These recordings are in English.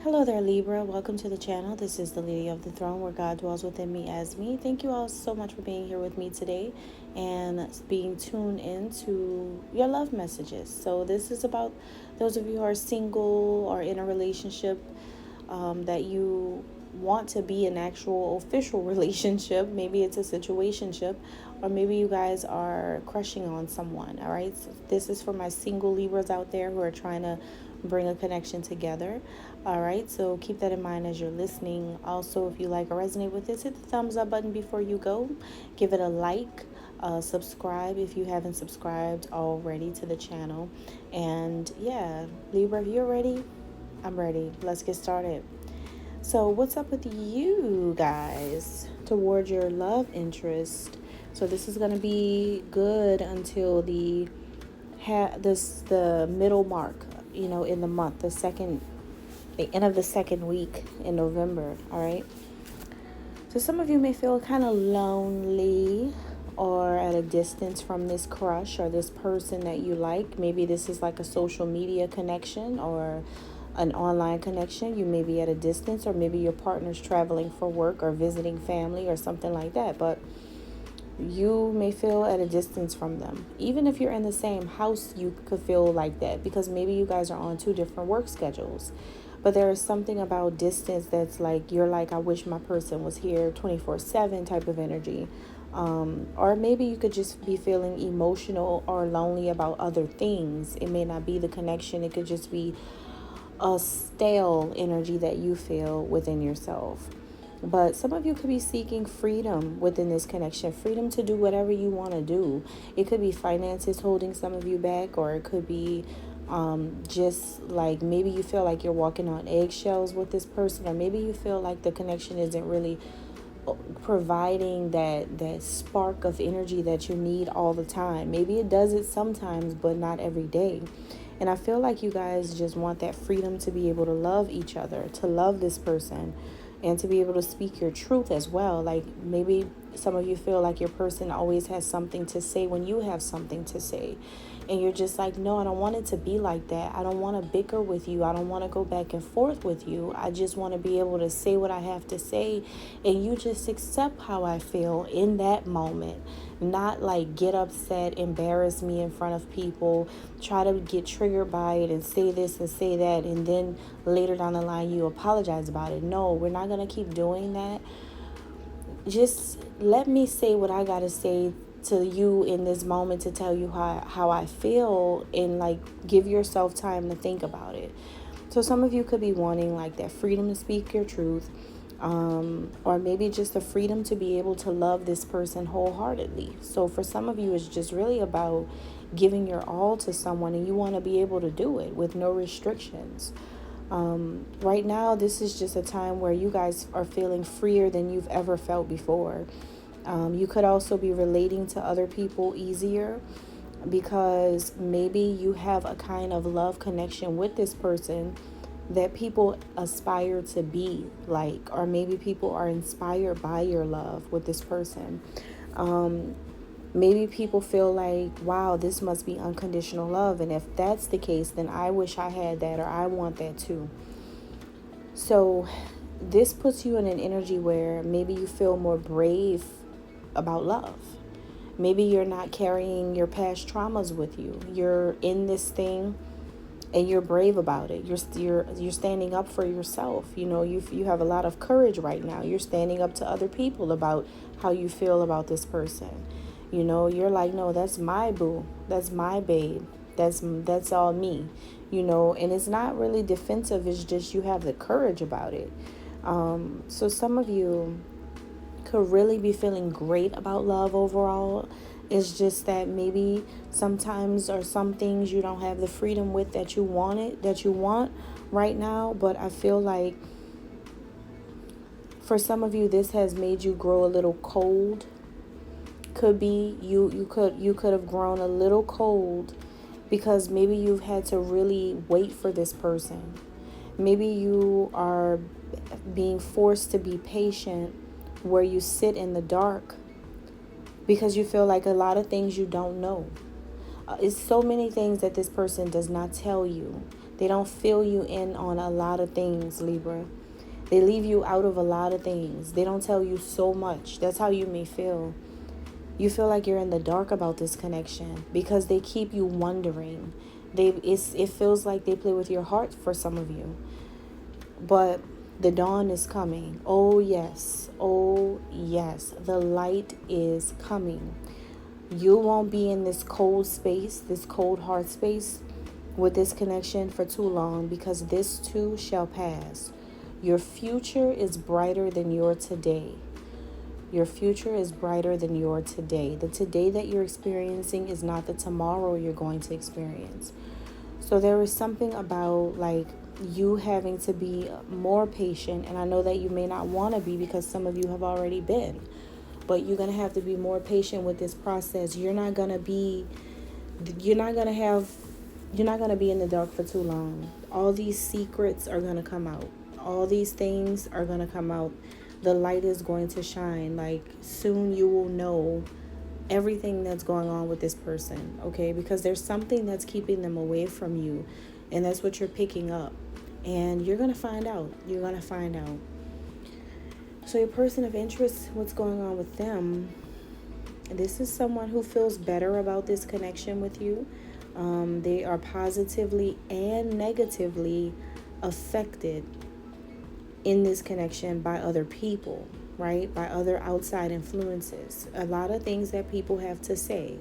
Hello there, Libra. Welcome to the channel. This is the Lady of the Throne, where God dwells within me as me. Thank you all so much for being here with me today and being tuned into your love messages. So this is about those of you who are single or in a relationship, that you want to be an actual official relationship. Maybe it's a situationship, or maybe you guys are crushing on someone. All right, so this is for my single Libras out there who are trying to bring a connection together. All right, so keep that in mind as you're listening. Also, if you like or resonate with this, hit the thumbs up button before you go. Give it a like. Subscribe if you haven't subscribed already to the channel. And yeah, Libra, if you're ready, I'm ready. Let's get started. So what's up with you guys toward your love interest? So this is going to be good until the middle mark, in the month, the end of the second week in November. All right. So some of you may feel kind of lonely or at a distance from this crush or this person that you like. Maybe this is like a social media connection or an online connection. You may be at a distance, or maybe your partner's traveling for work or visiting family or something like that. But you may feel at a distance from them. Even if you're in the same house, you could feel like that because maybe you guys are on two different work schedules. But there is something about distance that's like, you're like, I wish my person was here 24/7 type of energy. Or maybe you could just be feeling emotional or lonely about other things. It may not be the connection. It could just be a stale energy that you feel within yourself. But some of you could be seeking freedom within this connection, freedom to do whatever you want to do. It could be finances holding some of you back, or it could be just like maybe you feel like you're walking on eggshells with this person, or maybe you feel like the connection isn't really providing that spark of energy that you need all the time. Maybe it does it sometimes, but not every day. And I feel like you guys just want that freedom to be able to love each other, to love this person, and to be able to speak your truth as well. Like maybe some of you feel like your person always has something to say when you have something to say. And you're just like, no, I don't want it to be like that. I don't want to bicker with you. I don't want to go back and forth with you. I just want to be able to say what I have to say. And you just accept how I feel in that moment. Not like get upset, embarrass me in front of people, try to get triggered by it and say this and say that. And then later down the line, you apologize about it. No, we're not going to keep doing that. Just let me say what I got to say to you in this moment to tell you how I feel, and like give yourself time to think about it. So some of you could be wanting like that freedom to speak your truth, or maybe just the freedom to be able to love this person wholeheartedly. So for some of you, it's just really about giving your all to someone, and you want to be able to do it with no restrictions. Right now, this is just a time where you guys are feeling freer than you've ever felt before. You could also be relating to other people easier because maybe you have a kind of love connection with this person that people aspire to be like, or maybe people are inspired by your love with this person. Maybe people feel like, wow, this must be unconditional love. And if that's the case, then I wish I had that, or I want that too. So this puts you in an energy where maybe you feel more brave about love. Maybe you're not carrying your past traumas with you. You're in this thing and you're brave about it. You're standing up for yourself. You have a lot of courage right now. You're standing up to other people about how you feel about this person. You're like, no, that's my boo. That's my babe. That's all me. And it's not really defensive. It's just you have the courage about it. So some of you could really be feeling great about love overall. It's just that maybe sometimes or some things you don't have the freedom with that you want right now. But I feel like for some of you, this has made you grow a little cold. Could be you could have grown a little cold because maybe you've had to really wait for this person. Maybe you are being forced to be patient where you sit in the dark because you feel like a lot of things you don't know. It's so many things that this person does not tell you They don't fill you in on a lot of things, Libra. They leave you out of a lot of things. They don't tell you so much. That's how you may feel. You feel like you're in the dark about this connection because they keep you wondering. It feels like they play with your heart for some of you. But the dawn is coming. Oh yes. Oh yes. The light is coming. You won't be in this cold space, this cold heart space with this connection for too long, because this too shall pass. Your future is brighter than your today. Your future is brighter than your today. The today that you're experiencing is not the tomorrow you're going to experience. So there is something about like you having to be more patient. And I know that you may not want to be, because some of you have already been. But you're going to have to be more patient with this process. You're not going to be in the dark for too long. All these secrets are going to come out. All these things are going to come out. The light is going to shine. Like soon you will know everything that's going on with this person, okay? Because there's something that's keeping them away from you, and that's what you're picking up. And you're going to find out. You're going to find out. So your person of interest, what's going on with them? This is someone who feels better about this connection with you. They are positively and negatively affected in this connection by other people, right? By other outside influences. A lot of things that people have to say.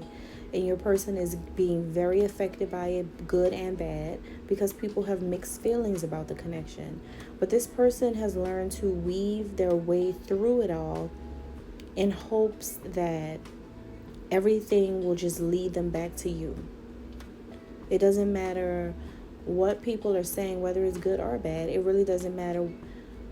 And your person is being very affected by it, good and bad, because people have mixed feelings about the connection. But this person has learned to weave their way through it all in hopes that everything will just lead them back to you. It doesn't matter what people are saying, whether it's good or bad. It really doesn't matter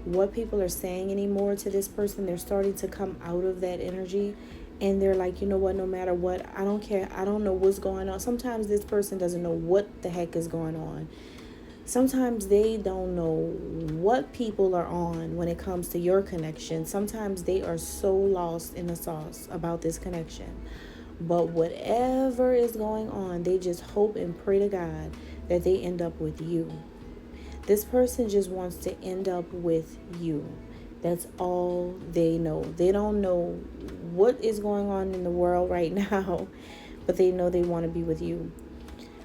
what people are saying anymore to this person. They're starting to come out of that energy. And they're like, you know what, no matter what, I don't care. I don't know what's going on. Sometimes this person doesn't know what the heck is going on. Sometimes they don't know what people are on when it comes to your connection. Sometimes they are so lost in the sauce about this connection. But whatever is going on, they just hope and pray to God that they end up with you. This person just wants to end up with you. That's all they know. They don't know what is going on in the world right now, but they know they want to be with you.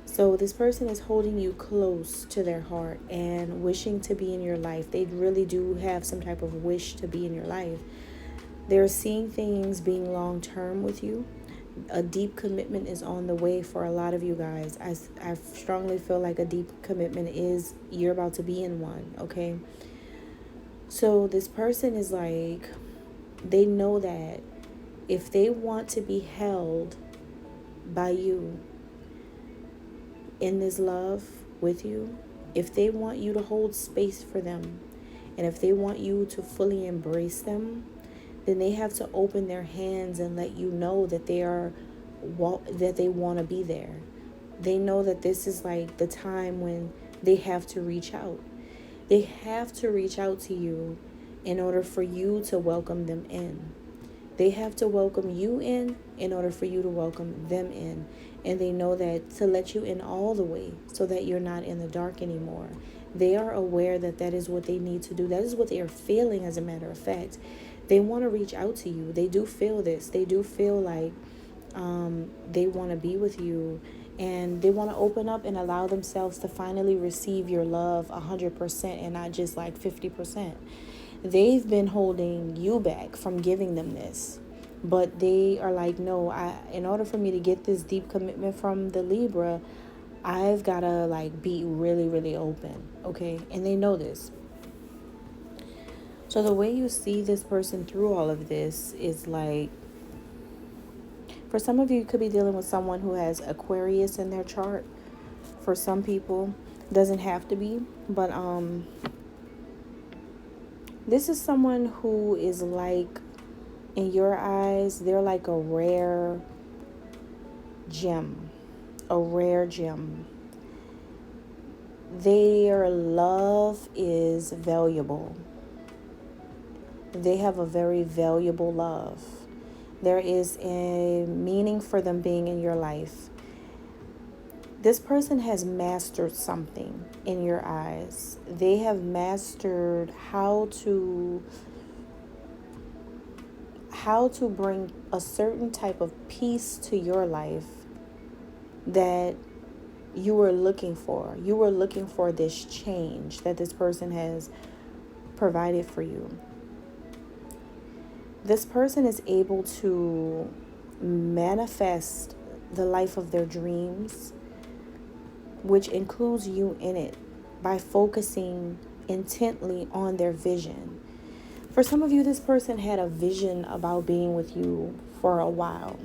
So this person is holding you close to their heart and wishing to be in your life. They really do have some type of wish to be in your life. They're seeing things being long term with you. A deep commitment is on the way for a lot of you guys. I strongly feel like a deep commitment is, you're about to be in one, okay? So this person is like, they know that if they want to be held by you in this love with you, if they want you to hold space for them, and if they want you to fully embrace them, then they have to open their hands and let you know that they want to be there. They know that this is like the time when they have to reach out. They have to reach out to you in order for you to welcome them in. They have to welcome you in order for you to welcome them in. And they know that to let you in all the way so that you're not in the dark anymore. They are aware that that is what they need to do. That is what they are feeling, as a matter of fact. They want to reach out to you. They do feel this. They do feel like they want to be with you. And they want to open up and allow themselves to finally receive your love 100% and not just like 50%. They've been holding you back from giving them this. But they are like, no, in order for me to get this deep commitment from the Libra, I've got to like be really, really open. Okay. And they know this. So the way you see this person through all of this is like, for some of you, you could be dealing with someone who has Aquarius in their chart. For some people, it doesn't have to be. But this is someone who is like, in your eyes, they're like a rare gem. A rare gem. Their love is valuable. They have a very valuable love. There is a meaning for them being in your life. This person has mastered something in your eyes. They have mastered how to bring a certain type of peace to your life that you were looking for. You were looking for this change that this person has provided for you. This person is able to manifest the life of their dreams, which includes you in it, by focusing intently on their vision. For some of you, this person had a vision about being with you for a while.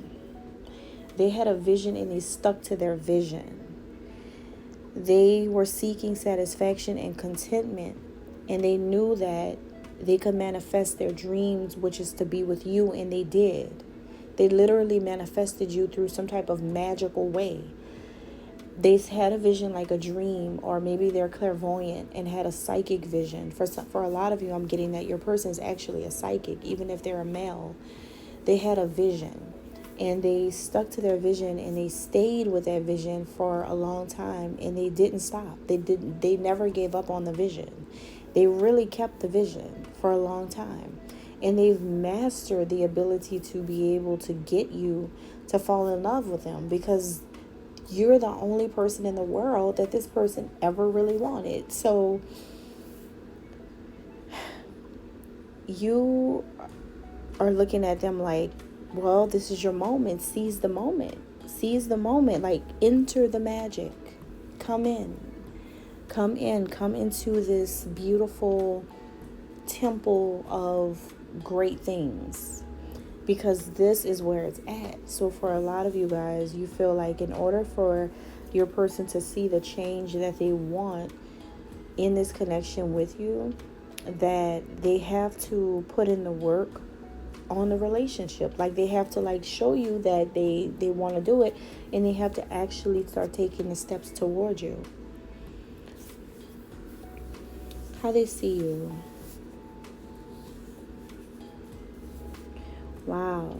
They had a vision and they stuck to their vision. They were seeking satisfaction and contentment, and they knew that they could manifest their dreams, which is to be with you, and they did. They literally manifested you through some type of magical way. They had a vision like a dream, or maybe they're clairvoyant and had a psychic vision. For a lot of you, I'm getting that your person is actually a psychic, even if they're a male. They had a vision, and they stuck to their vision, and they stayed with that vision for a long time, and they didn't stop. They never gave up on the vision. They really kept the vision for a long time. And they've mastered the ability to be able to get you to fall in love with them, because you're the only person in the world that this person ever really wanted. So you are looking at them like, well, this is your moment. Seize the moment. Seize the moment. Like, enter the magic. Come in. Come into this beautiful temple of great things, because this is where it's at. So for a lot of you guys, you feel like in order for your person to see the change that they want in this connection with you, that they have to put in the work on the relationship. Like, they have to show you that they want to do it, and they have to actually start taking the steps toward you. How they see you. Wow.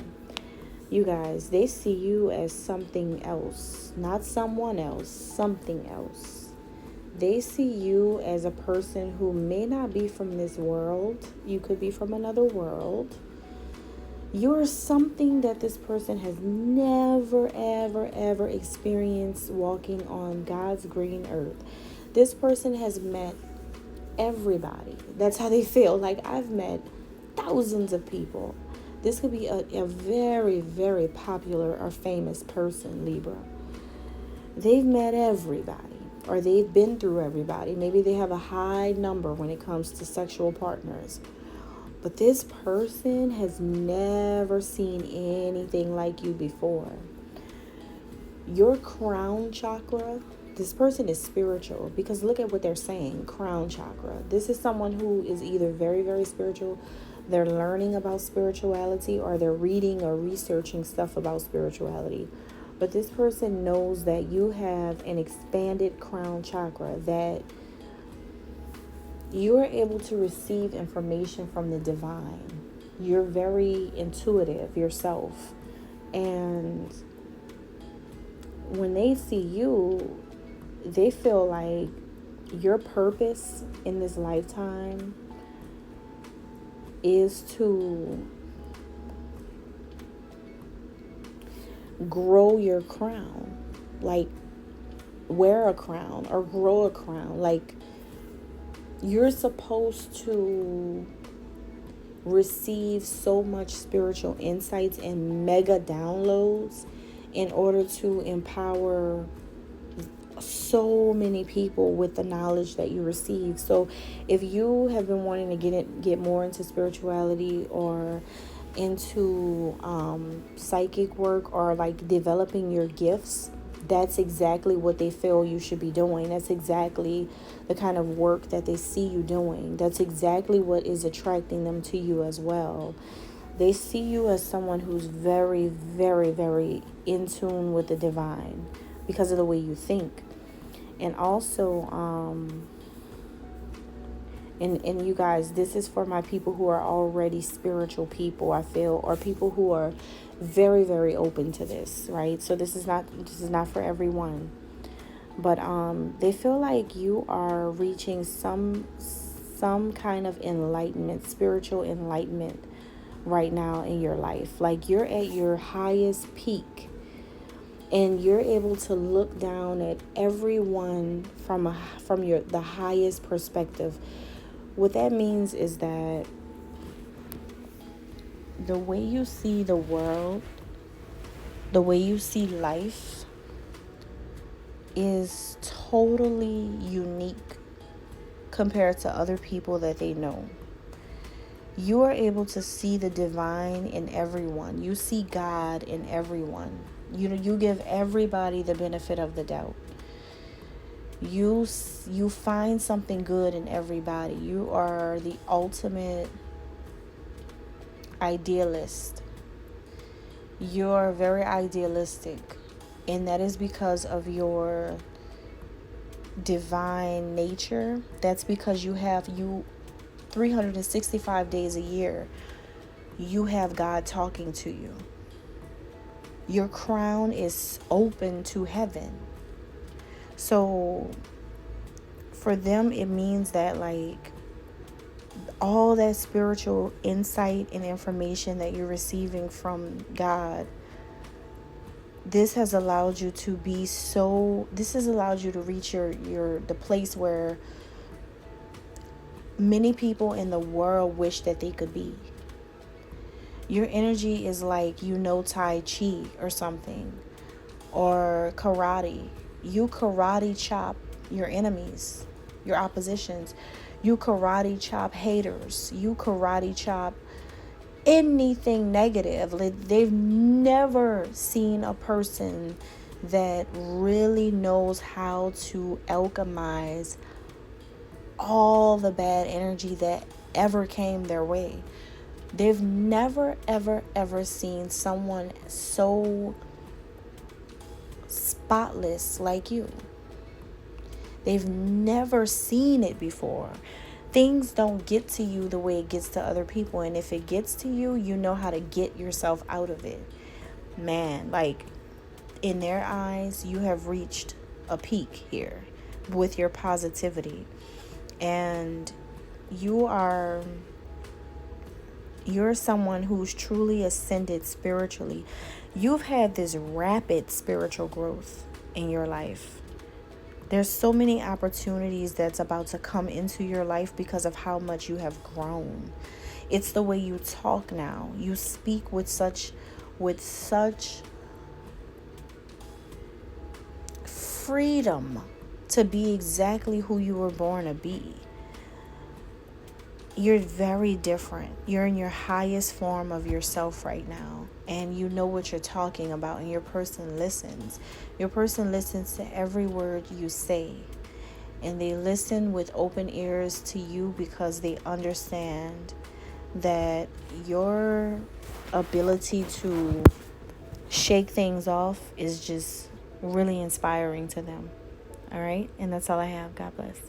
You guys, they see you as something else, not someone else, something else. They see you as a person who may not be from this world. You could be from another world. You're something that this person has never, ever, ever experienced walking on God's green earth. This person has met everybody. That's how they feel. Like, I've met thousands of people. This could be a very, very popular or famous person, Libra. They've met everybody, or they've been through everybody. Maybe they have a high number when it comes to sexual partners. But this person has never seen anything like you before. Your crown chakra, this person is spiritual, because look at what they're saying, crown chakra. This is someone who is either very, very spiritual, they're learning about spirituality, or they're reading or researching stuff about spirituality. But this person knows that you have an expanded crown chakra, that you are able to receive information from the divine. You're very intuitive yourself. And when they see you, they feel like your purpose in this lifetime is to grow your crown. Like, wear a crown or grow a crown. Like, you're supposed to receive so much spiritual insights and mega downloads in order to empower so many people with the knowledge that you receive. So if you have been wanting to get more into spirituality, or into psychic work, or developing your gifts, that's exactly what they feel you should be doing. That's exactly the kind of work that they see you doing. That's exactly what is attracting them to you as well. They see you as someone who's very, very, very in tune with the divine because of the way you think. And also, and you guys, this is for my people who are already spiritual people, I feel, or people who are very, very open to this, right? So this is not for everyone. But they feel like you are reaching some kind of enlightenment, spiritual enlightenment right now in your life. Like you're at your highest peak, and you're able to look down at everyone from the highest perspective. What that means is that the way you see the world, the way you see life, is totally unique compared to other people that they know. You are able to see the divine in everyone. You see God in everyone. You give everybody the benefit of the doubt. You find something good in everybody. You are the ultimate idealist. You're very idealistic, and that is because of your divine nature. That's because you 365 days a year, you have God talking to you. Your crown is open to heaven. So for them, it means that like all that spiritual insight and information that you're receiving from God, this has allowed you to reach the place where many people in the world wish that they could be. Your energy is like, Tai Chi or something, or karate. You karate chop your enemies, your oppositions. You karate chop haters. You karate chop anything negative. Like, they've never seen a person that really knows how to alchemize all the bad energy that ever came their way. They've never, ever, ever seen someone so spotless like you. They've never seen it before. Things don't get to you the way it gets to other people. And if it gets to you, you know how to get yourself out of it. Man, like, in their eyes, you have reached a peak here with your positivity. And you're someone who's truly ascended spiritually. You've had this rapid spiritual growth in your life. There's so many opportunities that's about to come into your life because of how much you have grown. It's the way you talk now. You speak with such freedom to be exactly who you were born to be. You're very different. You're in your highest form of yourself right now. And you know what you're talking about. And your person listens. Your person listens to every word you say. And they listen with open ears to you because they understand that your ability to shake things off is just really inspiring to them. All right? And that's all I have. God bless.